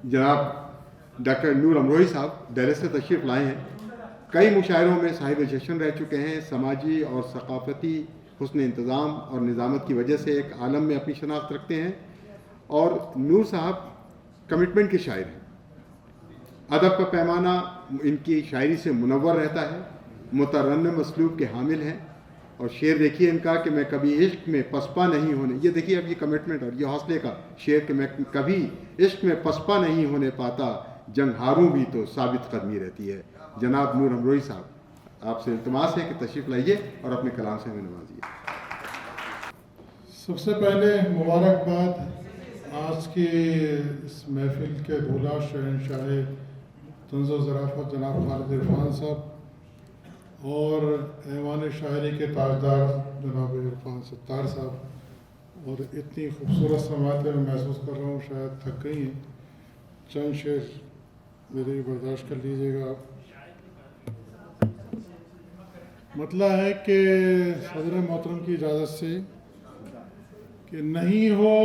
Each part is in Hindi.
जनाब डॉक्टर नूर अमरोही साहब डेरे से तशरीफ़ लाए हैं। कई मुशायरों में साहिब जश्न रह चुके हैं। समाजी और सकाफ़ती हुस्न इंतज़ाम और निज़ामत की वजह से एक आलम में अपनी शनाख्त रखते हैं और नूर साहब कमिटमेंट के शायर हैं। अदब का पैमाना इनकी शायरी से मुनव्वर रहता है। मुतरन्निम मसलूब के हामिल हैं और शेर देखिए इनका कि मैं कभी इश्क में पसपा नहीं होने, ये देखिए अब ये कमिटमेंट और ये हौसले का शेर कि मैं कभी इश्क में पसपा नहीं होने पाता, जंग हारूं भी तो साबित कदमी रहती है। जनाब नूर अमरोही साहब, आपसे इल्तिमास है कि तशरीफ़ लाइए और अपने कलाम से हमें नवाजिए। सबसे पहले मुबारकबाद आज की इस महफिल के दूल्हा शहंशाह तंज़ो ज़राफ़त जनाब खालिद इरफान साहब और ऐवान शायरी के ताजदार जनाब इरफान सत्तार साहब। और इतनी खूबसूरत समातें मैं महसूस कर रहा हूँ, शायद थक गई हैं। चंद शेर मेरी बर्दाश्त कर लीजिएगा आप। मतलब है कि सदर मोहतरम की इजाज़त से कि नहीं हो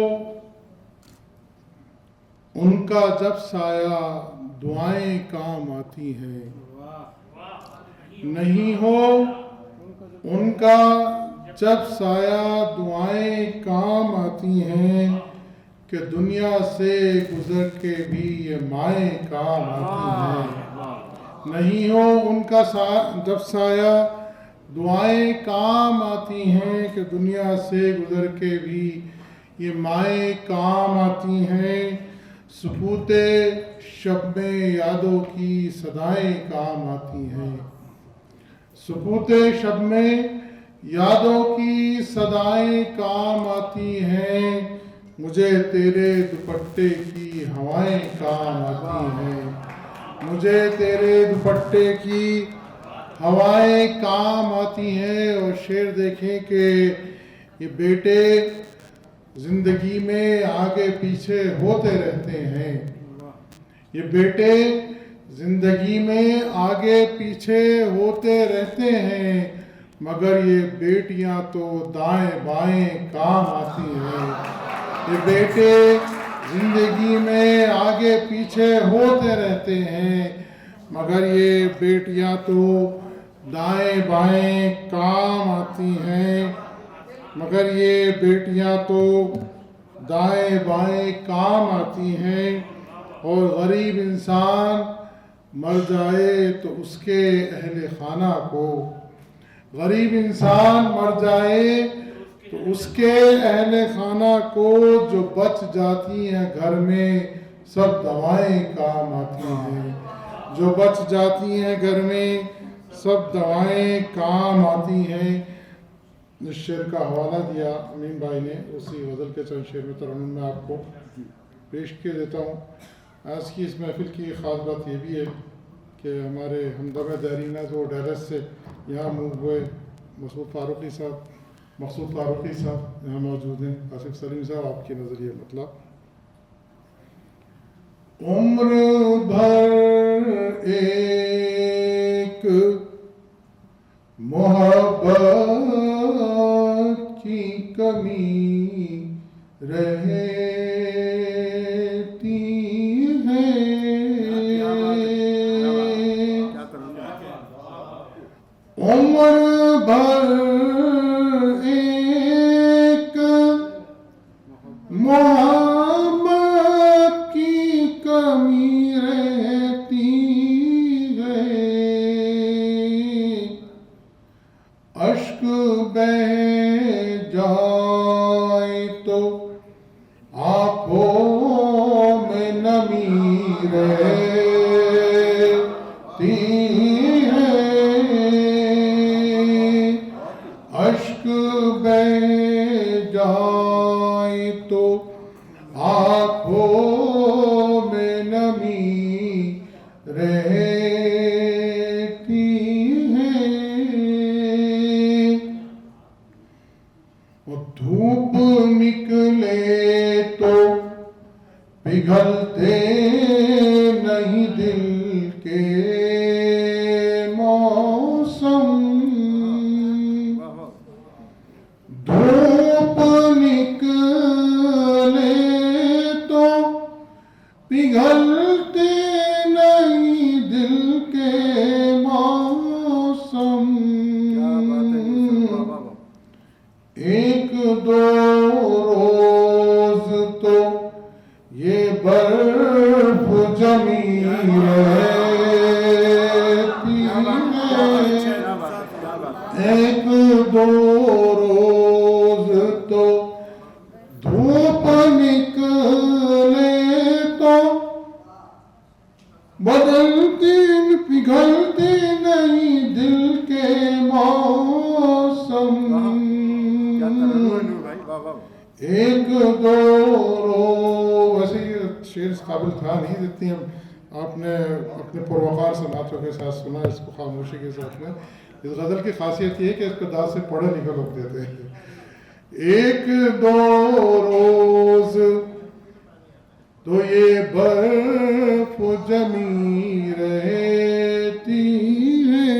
उनका जब साया दुआएं काम आती हैं, नहीं हो उनका जब साया दुआएं काम आती हैं, कि दुनिया से गुजर के भी ये माएँ काम आती हैं। नहीं हो उनका जब साया दुआएं काम आती हैं, कि दुनिया से गुजर के भी ये माएँ काम आती हैं। सुकूते शब में यादों की सदाएं काम आती हैं। सुकूते शब में यादों की सदाएं काम आती हैं। मुझे तेरे दुपट्टे की हवाएं काम आती हैं। मुझे तेरे दुपट्टे की हवाएं काम आती हैं। और शेर देखें कि ये बेटे जिंदगी में आगे पीछे होते रहते हैं। ये बेटे जिंदगी में आगे पीछे होते रहते हैं, मगर ये बेटियां तो दाएं बाएं काम आती हैं। ये बेटे जिंदगी में आगे पीछे होते रहते हैं, मगर ये बेटियां तो दाएं बाएं काम आती हैं। मगर ये बेटियां तो दाएं बाएं काम आती हैं। और गरीब इंसान मर जाए तो उसके अहले खाना को, गरीब इंसान मर जाए तो उसके अहले खाना को जो बच जाती हैं घर में, सब दवाएं काम आती हैं। जो बच जाती हैं घर में सब दवाएं काम आती हैं। इस शेर का हवाला दिया अमीन भाई ने, उसी गज़ल के चंद शेर में तरन्नुम में आपको पेश किए देता हूँ। आज की इस महफिल की ख़ास बात ये भी है कि हमारे हमदम दरीना जो डेरस से यहाँ मूव हुए मसूद फ़ारूक़ी साहब यहाँ मौजूद हैं। आसिफ सलीम साहब, आपके नज़रिए मतलब। उम्र भर एक मोहब्बत की कमी रहती है। उम्र भर एक मोहब्बत की कमी रहती है। अश्क बह जाए तो आँखों में नमी रहती है। अश्क बह जाए तो आँखों में नमी रहती है। और धूप निकले तो पिघलते नहीं दिल के मौसम। धूप निकले तो पिघल एक दो रोज तो धूप निकले तो बदलती पिघलती नहीं दिल के मौसम। एक दो रोज, वैसे ये शेर काबिल था नहीं, जितनी हम आपने अपने पुरवकार समातों के साथ सुना इसको खामोशी के साथ में। इस गज़ल की खासियत ये है कि इसको दाद से पढ़े लिखे लोग देते हैं। एक दो रोज तो ये बर्फ जमी रहती है,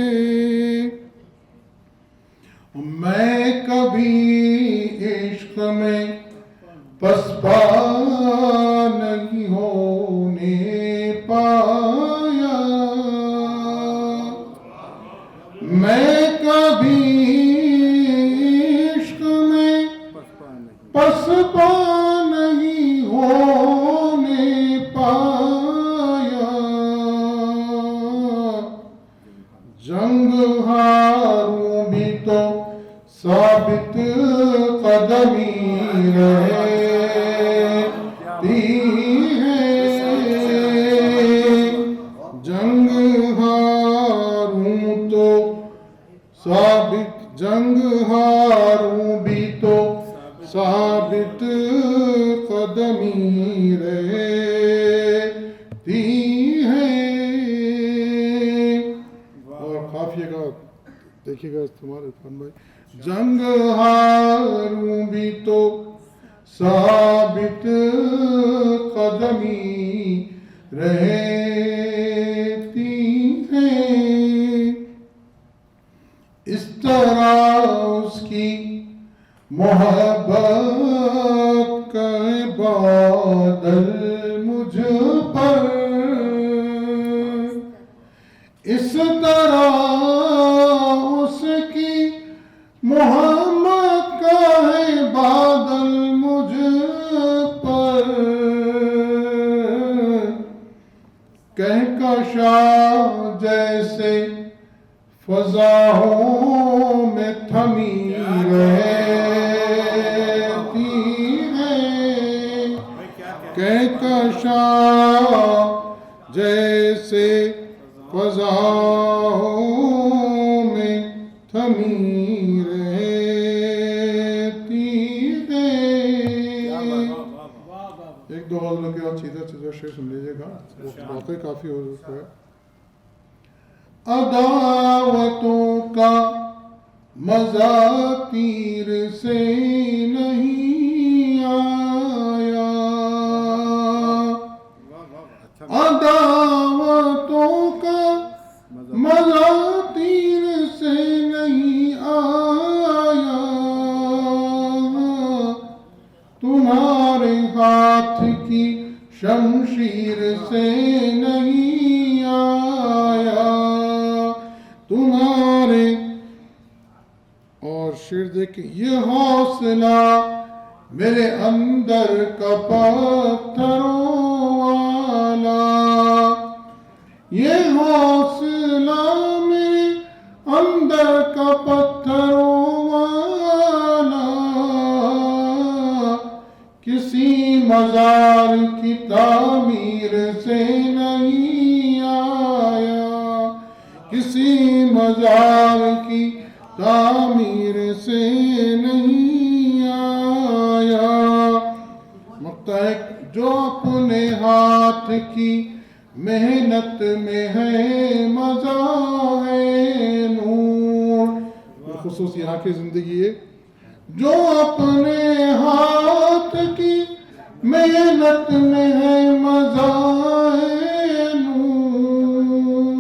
मैं कभी इश्क में पसपा नहीं होने पाया, मैं कभी इश्क में पसपा नहीं होने पाया। जंग हारूं भी तो साबित कदमी रहती है, जंग हारूं तो साबित, जंग हारूं भी तो साबित कदमी रहती है। और काफिये का देखिएगा इस्तेमाल इरफान भाई। जंग हारूं भी तो साबित कदमी रहती है। इस तरह उसकी मोहब्बत का बादल मुझ पर, इस तरह उसकी मोहब्बत का है बादल मुझ पर। कहकशां जैसे फ़ज़ाओं में थमी रहती है, कहकशां जैसे फ़ज़ाओं में थमी रहती है। एक दो गज़लों के बाद सीधा सीधा शेर सुन लीजिएगा, वो वाकई काफ़ी हो सकता है। अदावतों का मज़ा तीर से नहीं आया, अदावतों का मज़ा तीर से नहीं आया, तुम्हारे हाथ की शमशीर से नहीं आया, तुम्हारे। और शेर देखे, ये हौसला मेरे अंदर का पत्थरों वाला, ये हौसला मेरे अंदर का पत्थरों वाला, किसी मज़ार की तामीर से नहीं आया, किसी मज़ार की तामीर से नहीं आया। मुक्तक जो अपने हाथ की मेहनत में है मज़ा है नूर, खुसूस यहाँ की ज़िंदगी है। जो अपने हाथ की मेहनत में है मज़ा है नूर,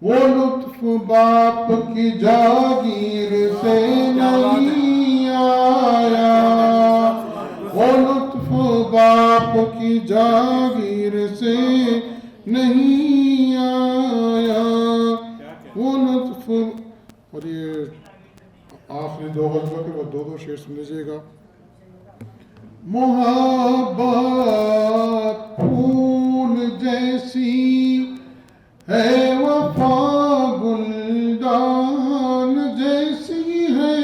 वो लुत्फ बाप की जागीर से नहीं आया, वो लुत्फ बाप की जागीर से नहीं आया, वो लुत्फ। और ये आखिरी दो गज़लों के वो दो दो शेर सुन लीजिएगा। मोहब्बत फूल जैसी है वफा गुलदार, गुलदान जैसी है,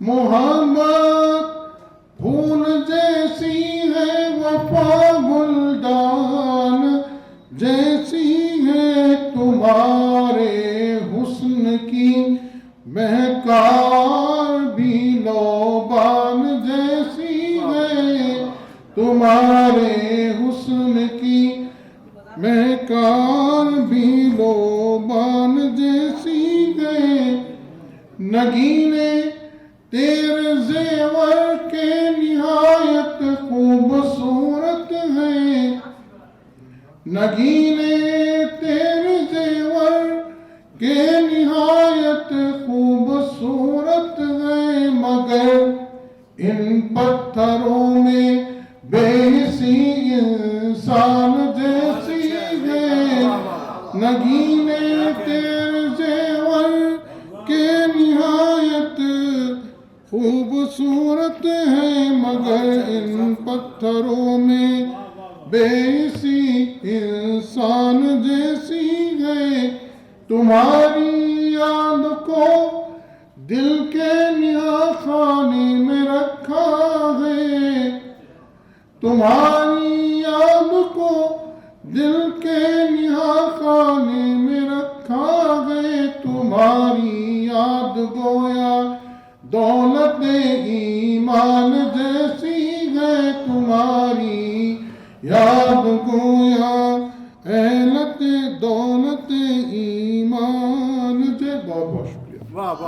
मोहब्बत फूल जैसी है, वफा गुलदान जैसी है, तुम्हारे हुस्न की महकार भी लोबान जैसी है, तुम्हारे हुस्न की महकार भी लोबान जैसी है। नगीने तेरे जेवर के निहायत खूबसूरत है, नगीने तेरे जेवर के निहायत खूबसूरत है, मगर इन पत्थरों में बेहिसी इंसान जैसी है। नगीने तेरे जेवर के निहायत खूबसूरत है, मगर इन पत्थरों में बेहिसी इंसान जैसी है। तुम्हारी याद को दिल के निहाखाने में रखा है, तुम्हारी याद को दिल के निहाखाने में रखा है। तुम्हारी याद गोया दौलत ईमान जैसी है, तुम्हारी याद गोया एहलत दौलत ईमान। बहुत बहुत शुक्रिया।